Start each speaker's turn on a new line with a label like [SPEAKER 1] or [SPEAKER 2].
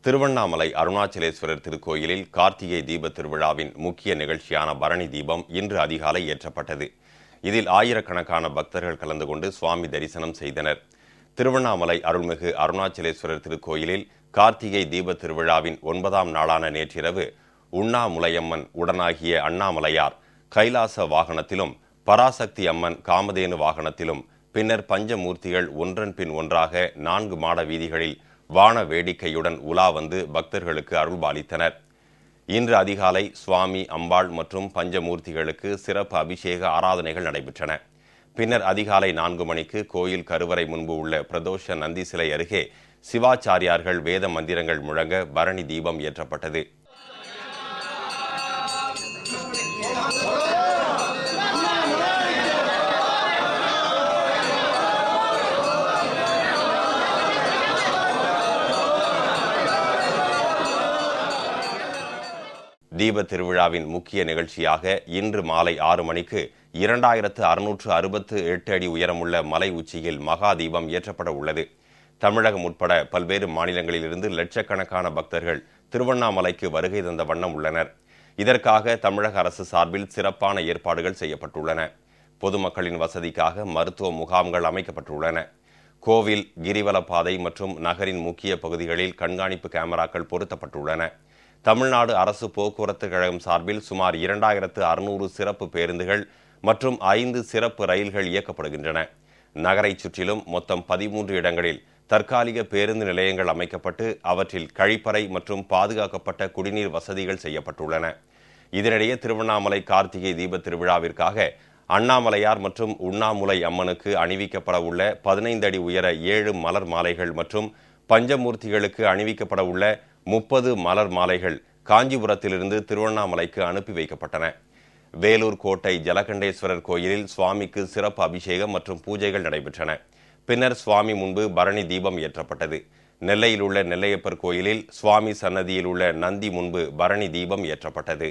[SPEAKER 1] திருவண்ணாமலை அருணாச்சலேஸ்வரர் திருக்கோயிலில் கார்த்திகை தீப திருவிழாவின் முக்கிய நிகழ்ச்சியான பரணி தீபம் இன்று அதிகாலை ஏற்றப்பட்டது. இதில் ஆயிரக்கணக்கான பக்தர்கள் கலந்து கொண்டு சுவாமி தரிசனம் செய்தனர். திருவண்ணாமலை அருள்மிகு அருணாச்சலேஸ்வரர் திருக்கோயிலில் கார்த்திகை தீப திருவிழாவின் 9ஆம் நாளான நேற்றிரவு உண்ணாமுலையம்மன் உடனாகிய அண்ணாமலையார் கைலாச வாகனத்திலும், பராசக்தி அம்மன் காமதேனு வாகனத்திலும், பின்னர் பஞ்சமூர்த்திகள் ஒன்றன் பின் ஒன்றாக 4 மாட வீதிகளில் வான வேடிக்கையுடன் உலா வந்து பக்தர்களுக்கு அருள்பாலித்தனர். இன்று அதிகாலை சுவாமி, அம்பாள் மற்றும் பஞ்சமூர்த்திகளுக்கு சிறப்பு அபிஷேக ஆராதனைகள் நடைபெற்றன. பின்னர் அதிகாலை 4 மணிக்கு கோயில் கருவறை முன்பு உள்ள பிரதோஷ நந்தி சிலை அருகே சிவாச்சாரியார்கள் வேத மந்திரங்கள் முழங்க பரணி தீபம் ஏற்றப்பட்டது. தீப திருவிழாவின் முக்கிய நிகழ்ச்சியாக இன்று மாலை 6 மணிக்கு 2668 அடி உயரமுள்ள மலை உச்சியில் மகா தீபம் ஏற்றப்பட உள்ளது. தமிழகம் உட்பட பல்வேறு மாநிலங்களிலிருந்து லட்சக்கணக்கான பக்தர்கள் திருவண்ணாமலைக்கு வருகை தந்த வண்ணம் உள்ளனர். இதற்காக தமிழக அரசு சார்பில் சிறப்பான ஏற்பாடுகள் செய்யப்பட்டுள்ளன. பொதுமக்களின் வசதிக்காக மருத்துவ முகாம்கள் அமைக்கப்பட்டுள்ளன. கோவில், கிரிவலப்பாதை மற்றும் நகரின் முக்கிய பகுதிகளில் கண்காணிப்பு கேமராக்கள் பொருத்தப்பட்டுள்ளன. தமிழ்நாடு அரசு போக்குவரத்து கழகம் சார்பில் சுமார் 2600 சிறப்பு பேருந்துகள் மற்றும் 5 சிறப்பு ரயில்கள் இயக்கப்படுகின்றன. நகரை சுற்றிலும் மொத்தம் 13 இடங்களில் தற்காலிக பேருந்து நிலையங்கள் அமைக்கப்பட்டு அவற்றில் கழிப்பறை மற்றும் பாதுகாக்கப்பட்ட குடிநீர் வசதிகள் செய்யப்பட்டுள்ளன. இதனிடையே திருவண்ணாமலை கார்த்திகை தீப திருவிழாவிற்காக அண்ணாமலையார் மற்றும் உண்ணாமுலை அம்மனுக்கு அணிவிக்கப்பட உள்ள 15 அடி உயர 7 மலர் மாலைகள் மற்றும் பஞ்சமூர்த்திகளுக்கு அணிவிக்கப்பட உள்ள 30 மலர் மாலைகள் காஞ்சிபுரத்திலிருந்து திருவண்ணாமலைக்கு அனுப்பி வைக்கப்பட்டன. வேலூர் கோட்டை ஜலகண்டேஸ்வரர் கோயிலில் சுவாமிக்கு சிறப்பு அபிஷேகம் மற்றும் பூஜைகள் நடைபெற்றன. பின்னர் சுவாமி முன்பு பரணி தீபம் ஏற்றப்பட்டது. நெல்லையில் உள்ள நெல்லையப்பர் கோயிலில் சுவாமி சன்னதியில் உள்ள நந்தி முன்பு பரணி தீபம் ஏற்றப்பட்டது.